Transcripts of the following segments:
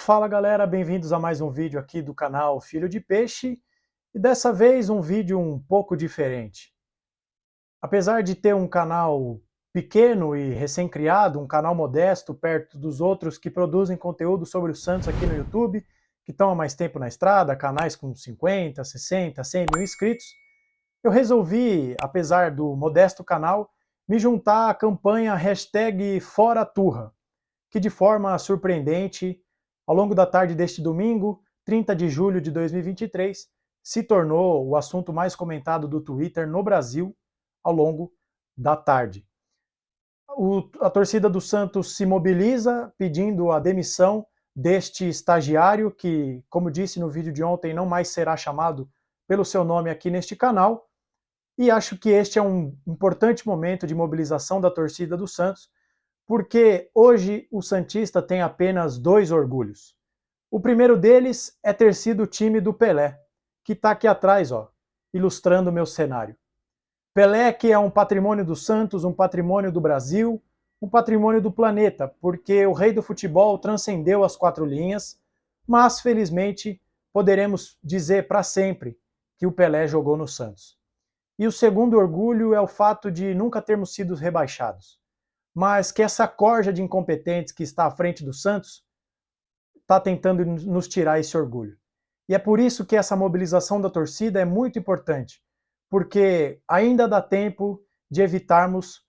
Fala galera, bem-vindos a mais um vídeo aqui do canal Filho de Peixe e dessa vez um vídeo um pouco diferente. Apesar de ter um canal pequeno e recém-criado, um canal modesto perto dos outros que produzem conteúdo sobre o Santos aqui no YouTube, que estão há mais tempo na estrada, canais com 50, 60, 100 mil inscritos, eu resolvi, apesar do modesto canal, me juntar à campanha #ForaTurra, que de forma surpreendente, ao longo da tarde deste domingo, 30 de julho de 2023, se tornou o assunto mais comentado do Twitter no Brasil ao longo da tarde. A torcida do Santos se mobiliza pedindo a demissão deste estagiário que, como disse no vídeo de ontem, não mais será chamado pelo seu nome aqui neste canal. E acho que este é um importante momento de mobilização da torcida do Santos, porque hoje o santista tem apenas dois orgulhos. O primeiro deles é ter sido o time do Pelé, que está aqui atrás, ó, ilustrando o meu cenário. Pelé, que é um patrimônio do Santos, um patrimônio do Brasil, um patrimônio do planeta, porque o rei do futebol transcendeu as quatro linhas, mas felizmente poderemos dizer para sempre que o Pelé jogou no Santos. E o segundo orgulho é o fato de nunca termos sido rebaixados, mas que essa corja de incompetentes que está à frente do Santos está tentando nos tirar esse orgulho. E é por isso que essa mobilização da torcida é muito importante, porque ainda dá tempo de evitarmos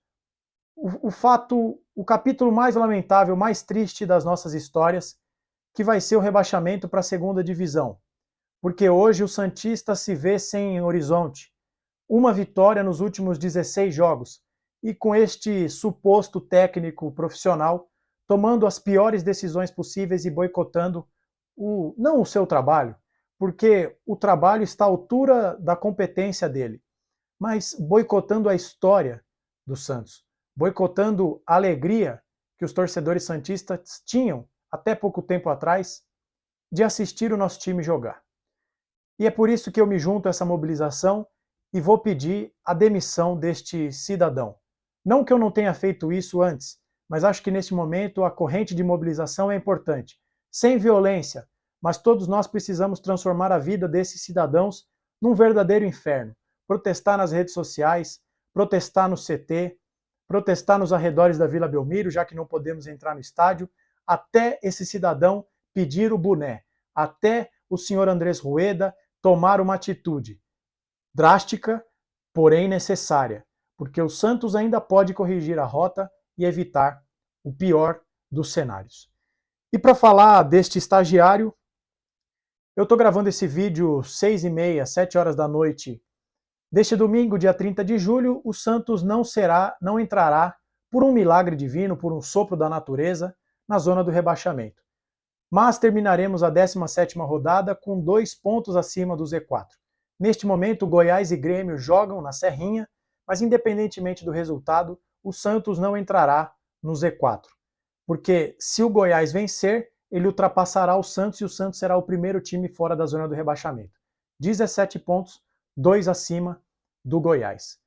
o capítulo mais lamentável, mais triste das nossas histórias, que vai ser o rebaixamento para a segunda divisão. Porque hoje o santista se vê sem horizonte. Uma vitória nos últimos 16 jogos, e com este suposto técnico profissional tomando as piores decisões possíveis e boicotando não o seu trabalho, porque o trabalho está à altura da competência dele, mas boicotando a história do Santos, boicotando a alegria que os torcedores santistas tinham até pouco tempo atrás de assistir o nosso time jogar. E é por isso que eu me junto a essa mobilização e vou pedir a demissão deste cidadão. Não que eu não tenha feito isso antes, mas acho que neste momento a corrente de mobilização é importante. Sem violência, mas todos nós precisamos transformar a vida desses cidadãos num verdadeiro inferno. Protestar nas redes sociais, protestar no CT, protestar nos arredores da Vila Belmiro, já que não podemos entrar no estádio, até esse cidadão pedir o boné, até o senhor Andrés Rueda tomar uma atitude drástica, porém necessária, porque o Santos ainda pode corrigir a rota e evitar o pior dos cenários. E para falar deste estagiário, eu estou gravando esse vídeo 6h30, 7 horas da noite deste domingo, dia 30 de julho. O Santos não entrará, por um milagre divino, por um sopro da natureza, na zona do rebaixamento. Mas terminaremos a 17ª rodada com 2 pontos acima do Z4. Neste momento, Goiás e Grêmio jogam na Serrinha, mas independentemente do resultado, o Santos não entrará no Z4. Porque se o Goiás vencer, ele ultrapassará o Santos e o Santos será o primeiro time fora da zona do rebaixamento. 17 pontos, 2 acima do Goiás.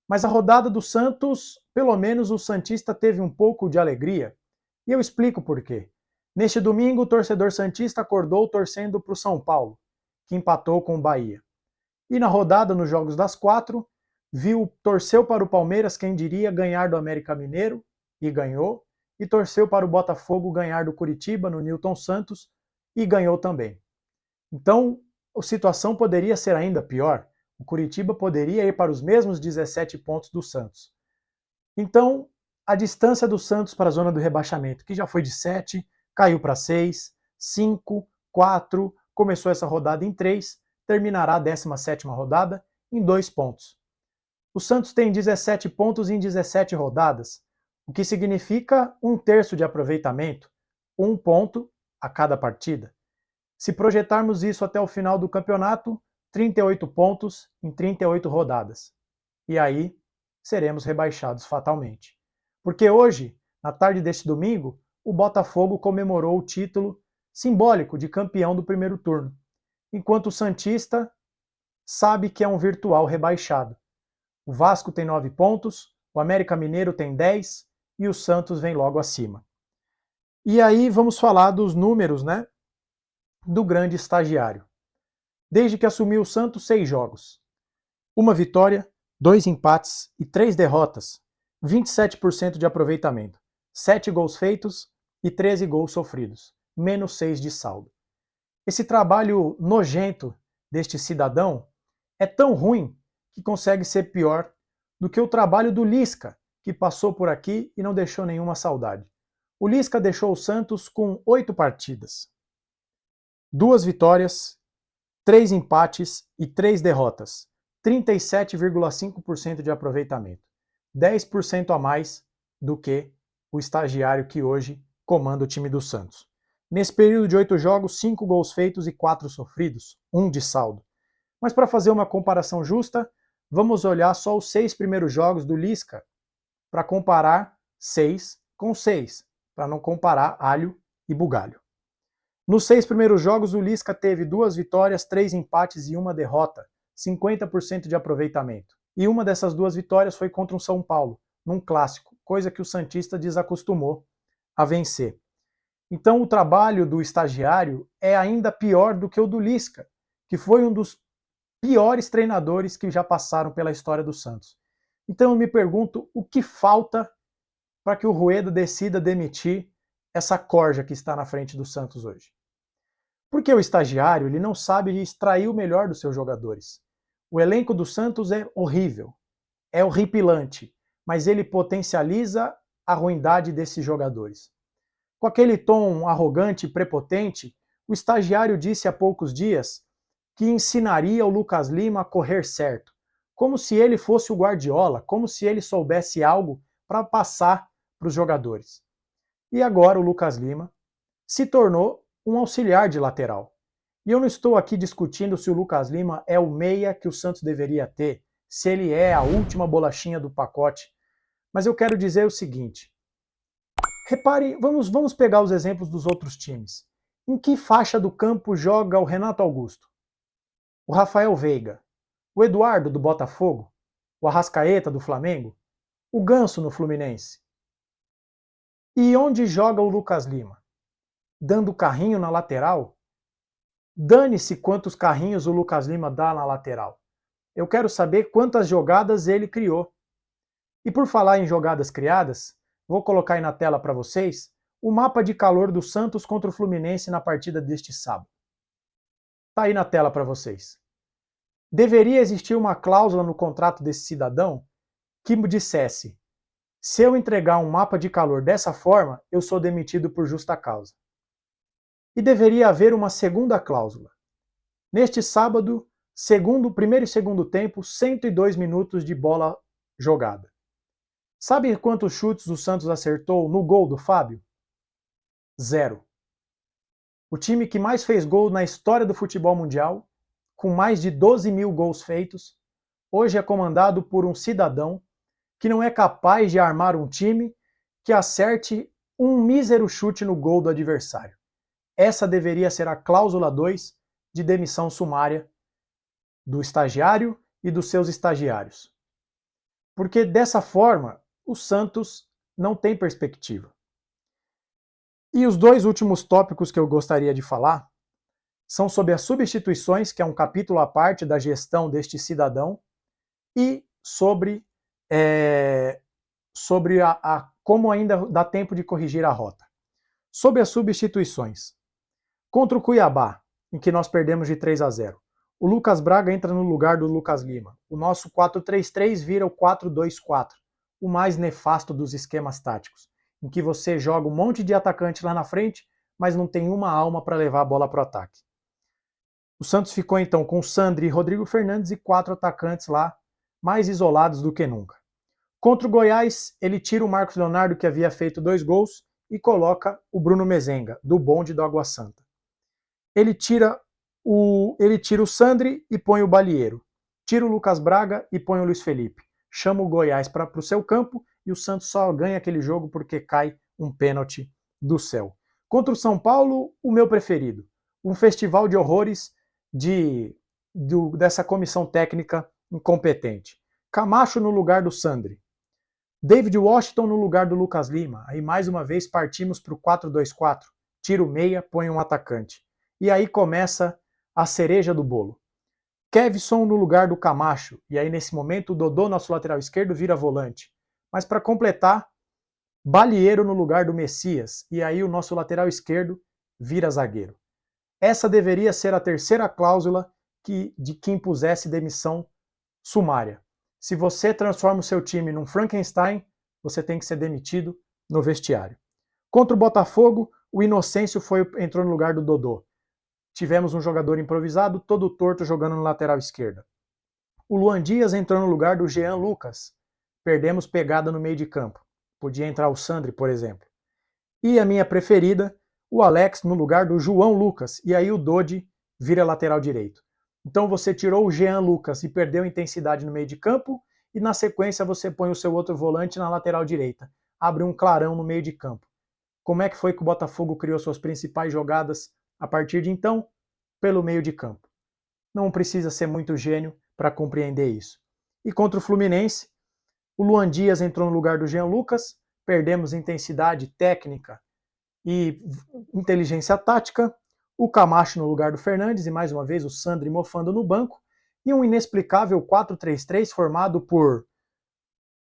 Mas a rodada do Santos, pelo menos o santista teve um pouco de alegria. E eu explico por quê. Neste domingo, o torcedor santista acordou torcendo para o São Paulo, que empatou com o Bahia. E na rodada, nos jogos das 4, torceu para o Palmeiras, quem diria, ganhar do América Mineiro, e ganhou, e torceu para o Botafogo ganhar do Curitiba no Newton Santos, e ganhou também. Então, a situação poderia ser ainda pior. O Curitiba poderia ir para os mesmos 17 pontos do Santos. Então, a distância do Santos para a zona do rebaixamento, que já foi de 7, caiu para 6, 5, 4, começou essa rodada em 3, terminará a 17ª rodada em 2 pontos. O Santos tem 17 pontos em 17 rodadas, o que significa 1/3 de aproveitamento, 1 ponto a cada partida. Se projetarmos isso até o final do campeonato, 38 pontos em 38 rodadas. E aí seremos rebaixados fatalmente. Porque hoje, na tarde deste domingo, o Botafogo comemorou o título simbólico de campeão do primeiro turno, enquanto o santista sabe que é um virtual rebaixado. O Vasco tem 9 pontos, o América Mineiro tem 10 e o Santos vem logo acima. E aí vamos falar dos números, né? do grande estagiário. Desde que assumiu o Santos, 6 jogos. 1 vitória, 2 empates e 3 derrotas. 27% de aproveitamento. 7 gols feitos e 13 gols sofridos. Menos 6 de saldo. Esse trabalho nojento deste cidadão é tão ruim que consegue ser pior do que o trabalho do Lisca, que passou por aqui e não deixou nenhuma saudade. O Lisca deixou o Santos com 8 partidas. 2 vitórias, 3 empates e 3 derrotas. 37,5% de aproveitamento. 10% a mais do que o estagiário que hoje comanda o time do Santos. Nesse período de 8 jogos, 5 gols feitos e 4 sofridos, 1 de saldo. Mas para fazer uma comparação justa, vamos olhar só os 6 primeiros jogos do Lisca para comparar 6 com 6, para não comparar alho e bugalho. Nos 6 primeiros jogos, o Lisca teve 2 vitórias, 3 empates e 1 derrota, 50% de aproveitamento. E uma dessas 2 vitórias foi contra o São Paulo, num clássico, coisa que o santista desacostumou a vencer. Então o trabalho do estagiário é ainda pior do que o do Lisca, que foi um dos piores treinadores que já passaram pela história do Santos. Então eu me pergunto o que falta para que o Rueda decida demitir essa corja que está na frente do Santos hoje. Porque o estagiário ele não sabe extrair o melhor dos seus jogadores. O elenco do Santos é horrível, é horripilante, mas ele potencializa a ruindade desses jogadores. Com aquele tom arrogante e prepotente, o estagiário disse há poucos dias que ensinaria o Lucas Lima a correr certo, como se ele fosse o Guardiola, como se ele soubesse algo para passar para os jogadores. E agora o Lucas Lima se tornou um auxiliar de lateral. E eu não estou aqui discutindo se o Lucas Lima é o meia que o Santos deveria ter, se ele é a última bolachinha do pacote, mas eu quero dizer o seguinte: repare, vamos pegar os exemplos dos outros times. Em que faixa do campo joga o Renato Augusto? O Rafael Veiga? O Eduardo do Botafogo? O Arrascaeta do Flamengo? O Ganso no Fluminense? E onde joga o Lucas Lima? Dando carrinho na lateral? Dane-se quantos carrinhos o Lucas Lima dá na lateral. Eu quero saber quantas jogadas ele criou. E por falar em jogadas criadas, vou colocar aí na tela para vocês o mapa de calor do Santos contra o Fluminense na partida deste sábado. Está aí na tela para vocês. Deveria existir uma cláusula no contrato desse cidadão que dissesse: se eu entregar um mapa de calor dessa forma, eu sou demitido por justa causa. E deveria haver uma segunda cláusula. Neste sábado, primeiro e segundo tempo, 102 minutos de bola jogada. Sabe quantos chutes o Santos acertou no gol do Fábio? 0. O time que mais fez gol na história do futebol mundial, com mais de 12 mil gols feitos, hoje é comandado por um cidadão que não é capaz de armar um time que acerte um mísero chute no gol do adversário. Essa deveria ser a cláusula 2 de demissão sumária do estagiário e dos seus estagiários. Porque dessa forma, o Santos não tem perspectiva. E os 2 últimos tópicos que eu gostaria de falar são sobre as substituições, que é um capítulo à parte da gestão deste cidadão, e sobre como ainda dá tempo de corrigir a rota. Sobre as substituições. Contra o Cuiabá, em que nós perdemos de 3-0, o Lucas Braga entra no lugar do Lucas Lima. O nosso 4-3-3 vira o 4-2-4, o mais nefasto dos esquemas táticos, em que você joga um monte de atacante lá na frente, mas não tem uma alma para levar a bola para o ataque. O Santos ficou então com Sandri e Rodrigo Fernandes e 4 atacantes lá, mais isolados do que nunca. Contra o Goiás, ele tira o Marcos Leonardo, que havia feito 2 gols, e coloca o Bruno Mezenga, do bonde do Água Santa. Ele tira o Sandri e põe o Balieiro. Tira o Lucas Braga e põe o Luiz Felipe. Chama o Goiás para o seu campo e o Santos só ganha aquele jogo porque cai um pênalti do céu. Contra o São Paulo, o meu preferido. Um festival de horrores dessa comissão técnica incompetente. Camacho no lugar do Sandri. David Washington no lugar do Lucas Lima. Aí mais uma vez partimos para o 4-2-4. Tira o meia, põe um atacante. E aí começa a cereja do bolo. Kevson no lugar do Camacho, e aí nesse momento o Dodô, nosso lateral esquerdo, vira volante. Mas para completar, Balieiro no lugar do Messias, e aí o nosso lateral esquerdo vira zagueiro. Essa deveria ser a terceira cláusula de que impusesse demissão sumária. Se você transforma o seu time num Frankenstein, você tem que ser demitido no vestiário. Contra o Botafogo, o Inocêncio entrou no lugar do Dodô. Tivemos um jogador improvisado, todo torto, jogando no lateral esquerda. O Luan Dias entrou no lugar do Jean Lucas. Perdemos pegada no meio de campo. Podia entrar o Sandri, por exemplo. E a minha preferida, o Alex no lugar do João Lucas. E aí o Dodi vira lateral direito. Então você tirou o Jean Lucas e perdeu intensidade no meio de campo, e na sequência você põe o seu outro volante na lateral direita. Abre um clarão no meio de campo. Como é que foi que o Botafogo criou suas principais jogadas a partir de então? Pelo meio de campo. Não precisa ser muito gênio para compreender isso. E contra o Fluminense, o Luan Dias entrou no lugar do Jean Lucas, perdemos intensidade técnica e inteligência tática, o Camacho no lugar do Fernandes e mais uma vez o Sandri mofando no banco, e um inexplicável 4-3-3 formado por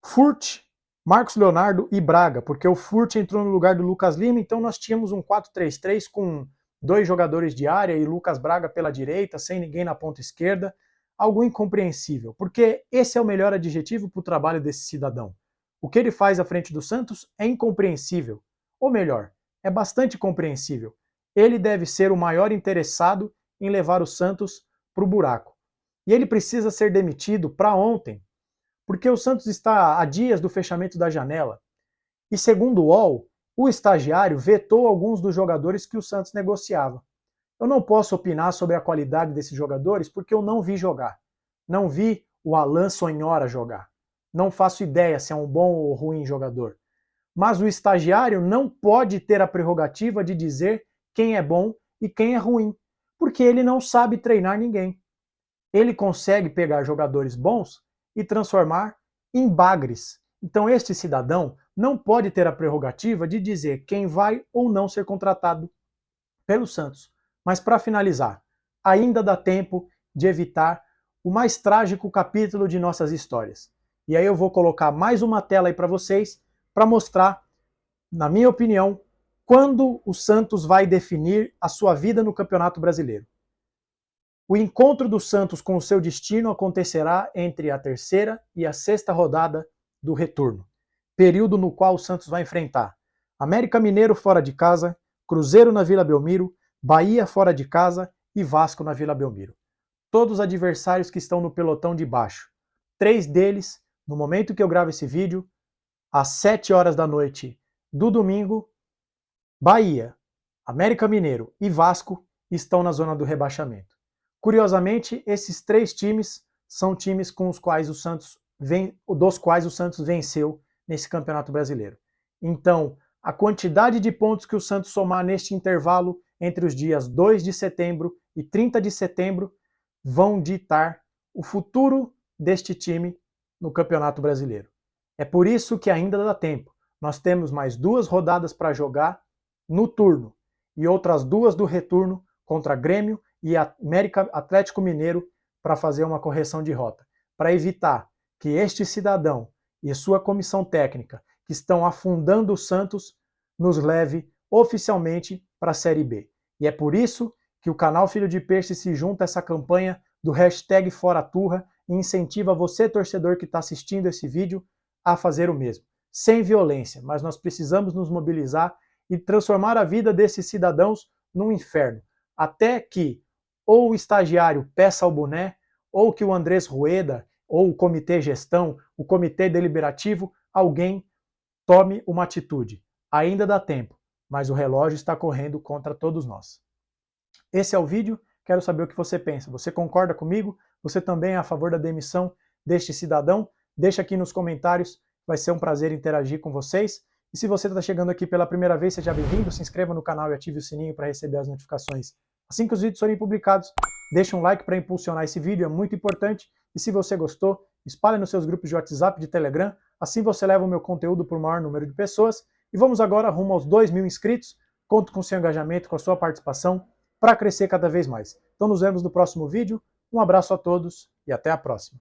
Furt, Marcos Leonardo e Braga, porque o Furt entrou no lugar do Lucas Lima, então nós tínhamos um 4-3-3 com 2 jogadores de área e Lucas Braga pela direita, sem ninguém na ponta esquerda, algo incompreensível, porque esse é o melhor adjetivo para o trabalho desse cidadão. O que ele faz à frente do Santos é incompreensível, ou melhor, é bastante compreensível. Ele deve ser o maior interessado em levar o Santos para o buraco. E ele precisa ser demitido para ontem, porque o Santos está a dias do fechamento da janela. E segundo o UOL, o estagiário vetou alguns dos jogadores que o Santos negociava. Eu não posso opinar sobre a qualidade desses jogadores porque eu não vi jogar. Não vi o Alan Sonhora jogar. Não faço ideia se é um bom ou ruim jogador. Mas o estagiário não pode ter a prerrogativa de dizer quem é bom e quem é ruim, porque ele não sabe treinar ninguém. Ele consegue pegar jogadores bons e transformar em bagres. Então este cidadão não pode ter a prerrogativa de dizer quem vai ou não ser contratado pelo Santos. Mas para finalizar, ainda dá tempo de evitar o mais trágico capítulo de nossas histórias. E aí eu vou colocar mais uma tela aí para vocês, para mostrar, na minha opinião, quando o Santos vai definir a sua vida no Campeonato Brasileiro. O encontro do Santos com o seu destino acontecerá entre a terceira e a sexta rodada do retorno, período no qual o Santos vai enfrentar América Mineiro fora de casa, Cruzeiro na Vila Belmiro, Bahia fora de casa e Vasco na Vila Belmiro. Todos os adversários que estão no pelotão de baixo. 3 deles, no momento que eu gravo esse vídeo, às 7 horas da noite do domingo, Bahia, América Mineiro e Vasco estão na zona do rebaixamento. Curiosamente, esses 3 times são times com os quais dos quais o Santos venceu nesse Campeonato Brasileiro. Então, a quantidade de pontos que o Santos somar neste intervalo entre os dias 2 de setembro e 30 de setembro vão ditar o futuro deste time no Campeonato Brasileiro. É por isso que ainda dá tempo. Nós temos mais 2 rodadas para jogar no turno e outras 2 do retorno contra Grêmio e Atlético Mineiro para fazer uma correção de rota, para evitar que este cidadão e sua comissão técnica, que estão afundando o Santos, nos leve oficialmente para a Série B. E é por isso que o canal Filho de Peixe se junta a essa campanha do hashtag Fora Turra e incentiva você, torcedor que está assistindo esse vídeo, a fazer o mesmo. Sem violência, mas nós precisamos nos mobilizar e transformar a vida desses cidadãos num inferno, até que ou o estagiário peça o boné, ou que o Andrés Rueda, ou o comitê gestão, o comitê deliberativo, alguém tome uma atitude. Ainda dá tempo, mas o relógio está correndo contra todos nós. Esse é o vídeo, quero saber o que você pensa. Você concorda comigo? Você também é a favor da demissão deste cidadão? Deixa aqui nos comentários, vai ser um prazer interagir com vocês. E se você está chegando aqui pela primeira vez, seja bem-vindo, se inscreva no canal e ative o sininho para receber as notificações assim que os vídeos forem publicados. Deixa um like para impulsionar esse vídeo, é muito importante. E se você gostou, espalhe nos seus grupos de WhatsApp e de Telegram, assim você leva o meu conteúdo para o maior número de pessoas. E vamos agora rumo aos 2.000 inscritos. Conto com o seu engajamento, com a sua participação. para crescer cada vez mais. Então nos vemos no próximo vídeo, um abraço a todos e até a próxima.